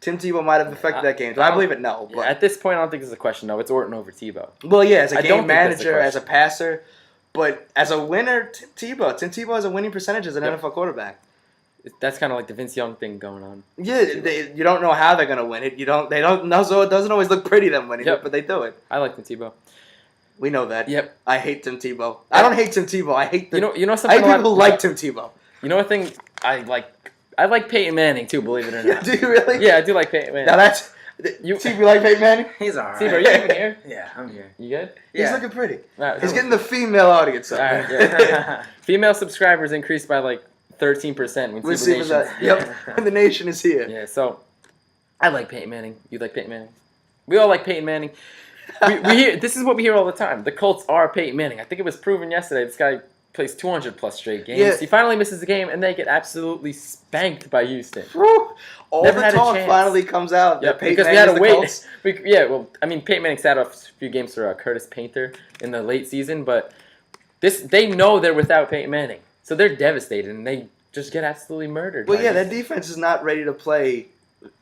Tim Tebow might have affected that game. Do I believe it? No. But. At this point, I don't think this is a question. No, it's Orton over Tebow. Well, yeah, as a game manager, as a passer, but as a winner, Tim Tebow has a winning percentage as an NFL quarterback. That's kind of like the Vince Young thing going on. Yeah, you don't know how they're gonna win it. They don't know, so it doesn't always look pretty them winning it, but they do it. I like Tim Tebow. We know that. Yep. I hate Tim Tebow. I don't hate Tim Tebow. I hate the. You know something. I hate people who like Tim Tebow. You know what thing I like. I like Peyton Manning too. Believe it or not. Do you really? Yeah, I do like Peyton Manning. Now that's. You like Peyton Manning? He's alright. Steve, are you even here? Yeah, I'm here. You good? He's Yeah. looking pretty. Right, He's getting the female audience up. Right, yeah. Female subscribers increased by like 13% when When the nation is here. Yeah, so I like Peyton Manning. You like Peyton Manning? We all like Peyton Manning. we hear this is what we hear all the time. The Colts are Peyton Manning. I think it was proven yesterday. This guy plays 200 plus straight games. Yeah. He finally misses a game, and they get absolutely spanked by Houston. Woo. All Never the had a talk chance. finally comes out. Yeah, because we had to wait. Peyton Manning sat off a few games for Curtis Painter in the late season, but they know they're without Peyton Manning, so they're devastated, and they just get absolutely murdered. Well, yeah, that defense is not ready to play.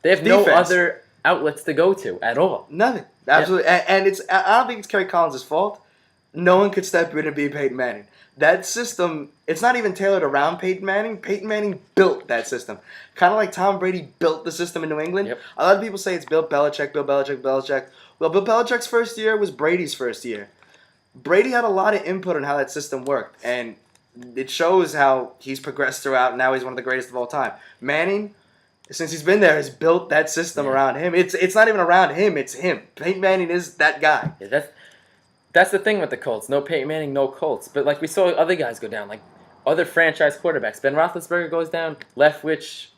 They have no other outlets to go to at all. Nothing. Absolutely. Yeah. And I don't think it's Kerry Collins' fault. No one could step in and be Peyton Manning. That system, it's not even tailored around Peyton Manning. Peyton Manning built that system. Kind of like Tom Brady built the system in New England. Yep. A lot of people say it's Bill Belichick. Well, Bill Belichick's first year was Brady's first year. Brady had a lot of input on how that system worked, and it shows how he's progressed throughout, and now he's one of the greatest of all time. Manning, since he's been there, has built that system around him. It's not even around him, it's him. Peyton Manning is that guy. Yeah, that's the thing with the Colts. No Peyton Manning, no Colts. But like we saw other guys go down, like other franchise quarterbacks. Ben Roethlisberger goes down, Leftwich,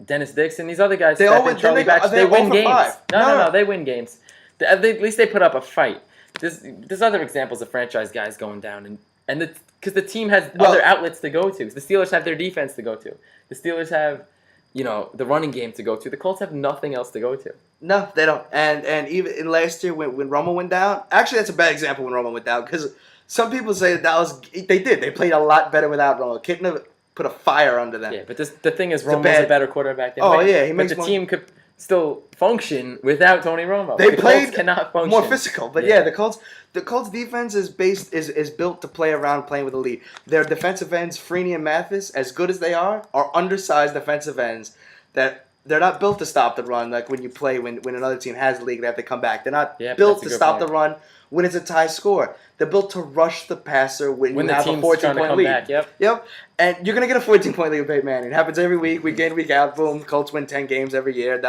Dennis Dixon, these other guys. They all win. Charlie Batch, they win games. No, they win games. At least they put up a fight. There's other examples of franchise guys going down, and because the team has other outlets to go to. The Steelers have their defense to go to. The Steelers have, the running game to go to. The Colts have nothing else to go to. No, they don't. And even in last year when Romo went down, actually that's a bad example when Romo went down because some people say they did. They played a lot better without Romo. Kitna put a fire under them. Yeah, but the thing is, Romo's a better quarterback than Wayne. But the team could still function without Tony Romo. They played Colts cannot function. More physical, but the Colts defense is built to play around playing with the lead. Their defensive ends, Freeney and Mathis, as good as they are undersized defensive ends that they're not built to stop the run. Like when you play when another team has the lead, they have to come back. They're not built to stop the run when it's a tie score. They're built to rush the passer when you have a 14-point lead. Back, yep. And you're gonna get a 14-point lead with Peyton Manning. It happens every week, week in, week out. Boom, Colts win 10 games every year.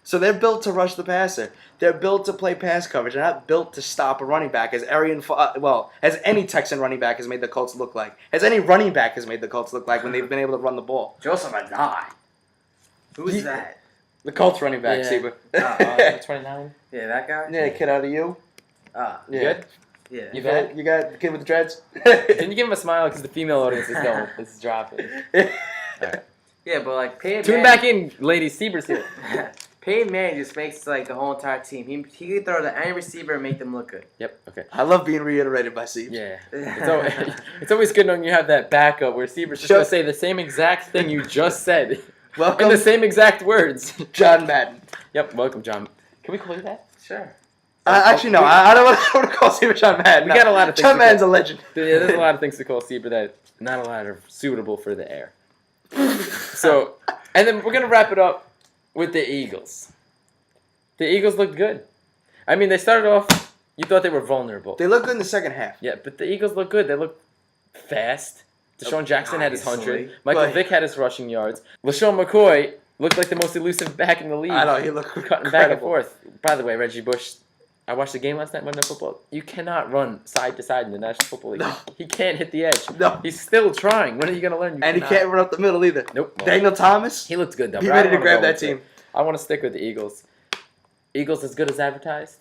So they're built to rush the passer. They're built to play pass coverage. They're not built to stop a running back, as any Texan running back has made the Colts look like. As any running back has made the Colts look like when they've been able to run the ball. Joseph Adai. Who is that? The Colts running back, Sieber. 29. Yeah, that guy? Yeah, kid out of you. You good? Yeah. You got the kid with the dreads? Can you give him a smile because the female audience is going? This is dropping. Right. Yeah, but like Peyton Tune back in, ladies. Sieber's here. Peyton Manning just makes like the whole entire team. He can throw to any receiver and make them look good. Yep. Okay. I love being reiterated by Siebes. Yeah. It's always good when you have that backup where Sieber's just going to say the same exact thing you just said. Welcome. In the same exact words. John Madden. Yep. Welcome, John. Can we call you that? Sure. Actually, no. I don't want to call Sieber John Madden. We got a lot of things. John Madden's a legend. Yeah, there's a lot of things to call Sieber that not a lot are suitable for the air. So, and then we're going to wrap it up with the Eagles. The Eagles looked good. I mean, they started off, you thought they were vulnerable. They look good in the second half. Yeah, but the Eagles look good. They look fast. Deshaun Jackson had his 100. Michael Vick had his rushing yards. LaShawn McCoy looked like the most elusive back in the league. I know, he looked cutting back and forth. By the way, Reggie Bush, I watched the game last night, Monday Night Football. You cannot run side to side in the National Football League. No. He can't hit the edge. No. He's still trying. When are you going to learn? He can't run up the middle either. Nope. Daniel Thomas? He looked good, though. Be ready to grab that team. I want to stick with the Eagles. Eagles as good as advertised?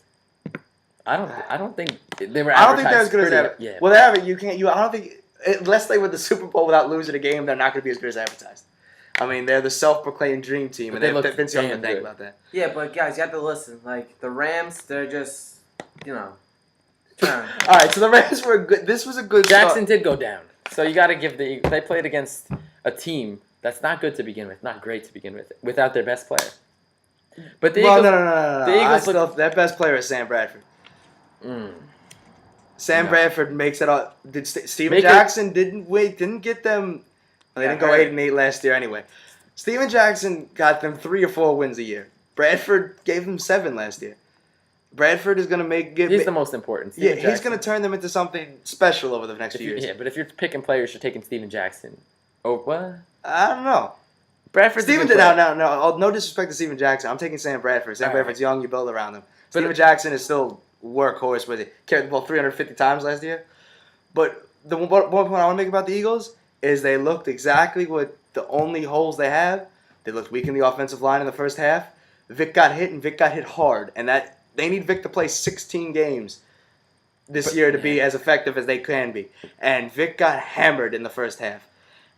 I don't think they were advertised. I don't think they're as good as advertised. Yeah. Well, they haven't. I don't think, unless they win the Super Bowl without losing a game, they're not going to be as good as advertised. I mean, they're the self-proclaimed dream team, and they have Vince Young to thank about that. Yeah, but guys, you have to listen. Like, the Rams, they're just, All right, so the Rams were good. This was a good Jackson did go down. So you got to give the Eagles. They played against a team that's not good to begin with, not great to begin with, without their best player. But the Well, Eagles, no. The Eagles That best player is Sam Bradford. Sam Bradford makes it all. Steven Jackson didn't get them. They didn't go 8-8 last year anyway. Steven Jackson got them 3 or 4 wins a year. Bradford gave them 7 last year. Bradford is going to he's the most important. He's going to turn them into something special over the next few years. Yeah, but if you're picking players, you're taking Steven Jackson. Oh, what? I don't know. Bradford's no disrespect to Steven Jackson. I'm taking Sam Bradford. Sam Bradford's young. You build around him. Steven Jackson is still workhorse. Was it carried the ball 350 times last year? But the one point I want to make about the Eagles is they looked exactly what the only holes they have. They looked weak in the offensive line in the first half. Vic got hit, and Vic got hit hard, and that they need Vic to play 16 games this year to be as effective as they can be. And Vic got hammered in the first half.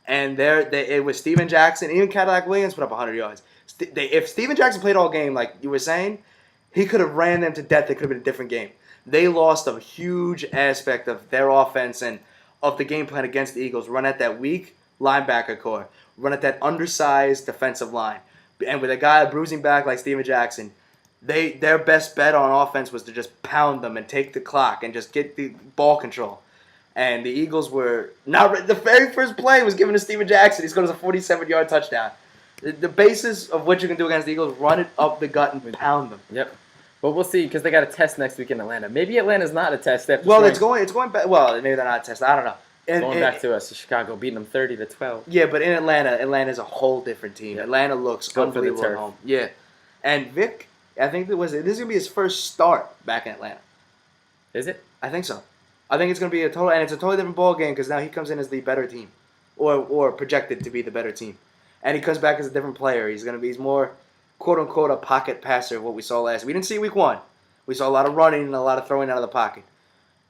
And it was Steven Jackson, even Cadillac Williams put up 100 yards. If Steven Jackson played all game, like you were saying, he could have ran them to death. It could have been a different game. They lost a huge aspect of their offense and of the game plan against the Eagles. Run at that weak linebacker core. Run at that undersized defensive line. And with a guy bruising back like Steven Jackson, their best bet on offense was to just pound them and take the clock and just get the ball control. And the Eagles were not. The very first play was given to Steven Jackson. He scores a 47-yard touchdown. The basis of what you can do against the Eagles, run it up the gut and pound them. Yep. But we'll see because they got a test next week in Atlanta. Maybe Atlanta's not a test after. Well, it's going back. Well, maybe they're not a test. I don't know. Going back to us, Chicago beating them 30-12. Yeah, but in Atlanta's a whole different team. Yep. Atlanta looks unbelievable at home. Yeah, and Vic, I think this is gonna be his first start back in Atlanta. Is it? I think so. I think it's gonna be it's a totally different ball game because now he comes in as the better team, or projected to be the better team, and he comes back as a different player. He's more, quote unquote, a pocket passer. What we saw last, we didn't see week 1. We saw a lot of running and a lot of throwing out of the pocket.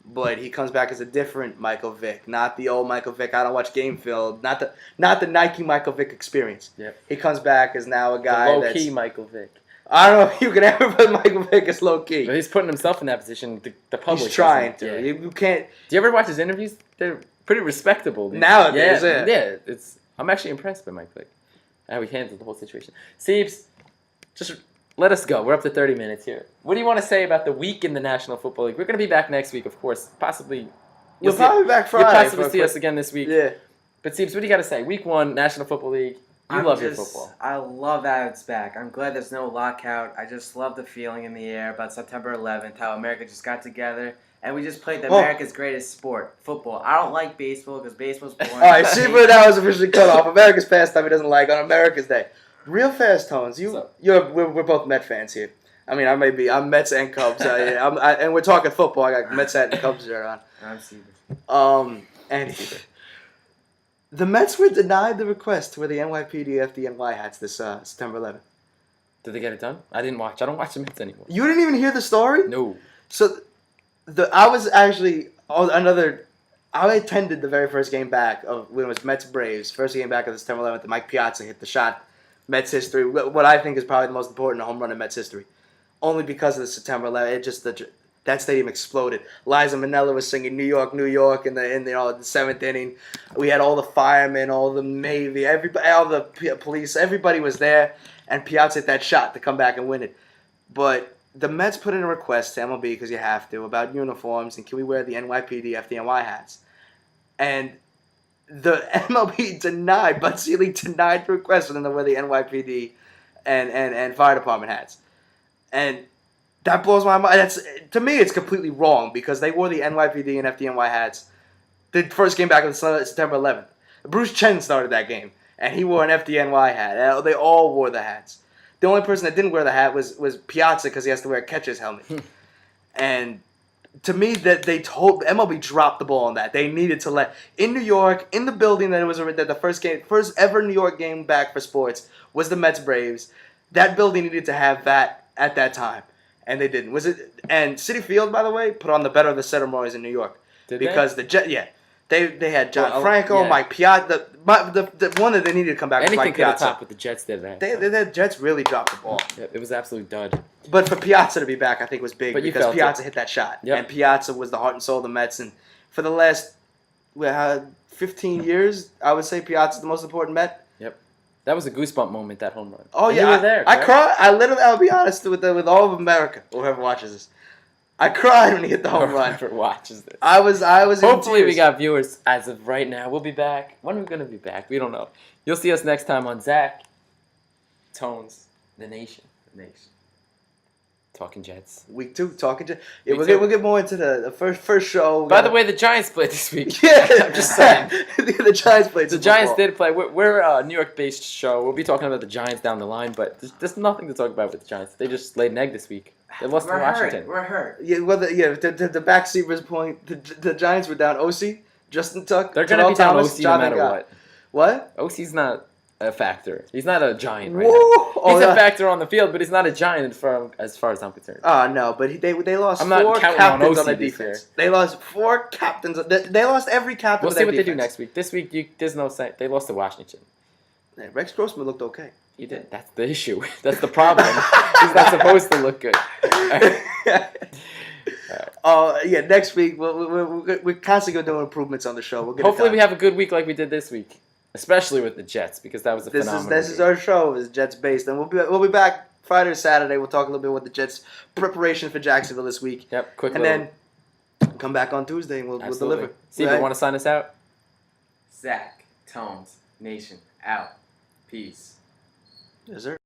But he comes back as a different Michael Vick, not the old Michael Vick. I don't watch game film, not the Nike Michael Vick experience. Yep. He comes back as now a guy low key Michael Vick. I don't know if you can ever put Michael Vick as low key. But he's putting himself in that position. The public. He's trying to. Yeah. You can't. Do you ever watch his interviews? They're pretty respectable. Dude. Nowadays, yeah. I'm actually impressed by Mike Vick. How he handled the whole situation. Siebes, just let us go. We're up to 30 minutes here. What do you want to say about the week in the National Football League? We're going to be back next week, of course. Possibly. We'll probably be back Friday. You'll possibly see us again this week. Yeah. But Siebes, what do you got to say? Week 1, National Football League. You love your football. I love that it's back. I'm glad there's no lockout. I just love the feeling in the air about September 11th, how America just got together. And we just played America's greatest sport, football. I don't like baseball because baseball's boring. All right, see where that was officially cut off. America's pastime he doesn't like on America's Day. Real fast, Tones. We're both Met fans here. I mean, I'm Mets and Cubs. And we're talking football. I got Mets hat and Cubs shirt on. I'm Stevens. And the Mets were denied the request to wear the NYPD FDNY hats this September 11th. Did they get it done? I didn't watch. I don't watch the Mets anymore. You didn't even hear the story? No. So, I was actually I attended the very first game back of when it was Mets Braves. First game back of the September 11th. Mike Piazza hit the shot. Mets history. What I think is probably the most important home run in Mets history. Only because of the September 11th. That stadium exploded. Liza Minnelli was singing "New York, New York" in the 7th inning. We had all the firemen, all the Navy, everybody, all the police. Everybody was there, and Piazza hit that shot to come back and win it. But the Mets put in a request to MLB because you have to about uniforms and can we wear the NYPD FDNY hats, and the MLB denied. Bud Selig denied the request for them to wear the NYPD and fire department hats, and that blows my mind. To me, it's completely wrong because they wore the NYPD and FDNY hats the first game back on September 11th. Bruce Chen started that game, and he wore an FDNY hat. They all wore the hats. The only person that didn't wear the hat was Piazza because he has to wear a catcher's helmet. And to me, that MLB dropped the ball on that. They needed to in New York, in the building that the first ever New York game back for sports was the Mets Braves. That building needed to have that at that time. And they didn't. And Citi Field, by the way, put on the better of the ceremonies in New York. Because they had John Franco, Mike Piazza, the one that they needed to come back. Anything was Mike Piazza. Could have topped what the Jets did that. The Jets really dropped the ball. Yep, it was absolute dud. But for Piazza to be back, I think was big because Piazza hit that shot, and Piazza was the heart and soul of the Mets. And for the last 15 years, I would say Piazza's the most important Met. Yep. That was a goosebump moment. That home run. Oh And yeah, you were there. I correct? cried. I'll be honest with all of America, whoever watches this. I cried when he hit the home run. Whoever watches this. I was. Hopefully in we tears. got viewers as of right now. We'll be back. When are we gonna be back? We don't know. You'll see us next time on Zach, Tones, The Nation, Talking Jets. Week 2, talking to. Yeah, Week we'll 2. get more into the first show. By the way, the Giants played this week. Yeah, I'm just saying. the Giants played. The some Giants football. did play. We're a New York-based show. We'll be talking about the Giants down the line, but there's nothing to talk about with the Giants. They just laid an egg this week. They lost to Washington. We're hurt. Yeah, well, the back seaver's point. The Giants were down. OC, Justin Tuck. They're gonna be down Thomas, OC no John matter Mangata. what. What? OC's not a factor. He's not a giant right Whoa! now. Oh, He's yeah. a factor on the field, but he's not a giant as far as I'm concerned. Oh no, but they lost I'm not 4 counting on captains OC on their this defense. They lost 4 captains. They lost every captain. We'll of see their what they do defense. next week. This week, there's no sense. They lost to Washington. Yeah, Rex Grossman looked okay. He did. That's the issue. That's the problem. He's not supposed to look good. Yeah, next week we're constantly going to do improvements on the show. We'll get Hopefully it we done. have a good week like we did this week, especially with the Jets because that was a phenomenal. This is game. our show. Is Jets based, and we'll be back Friday or Saturday. We'll talk a little bit about the Jets preparation for Jacksonville this week. Yep, quick. And little- then come back on Tuesday and we'll Absolutely. deliver. Steve, Right? want to sign us out? Zach, Tones, Nation, out. Peace. Yes, sir.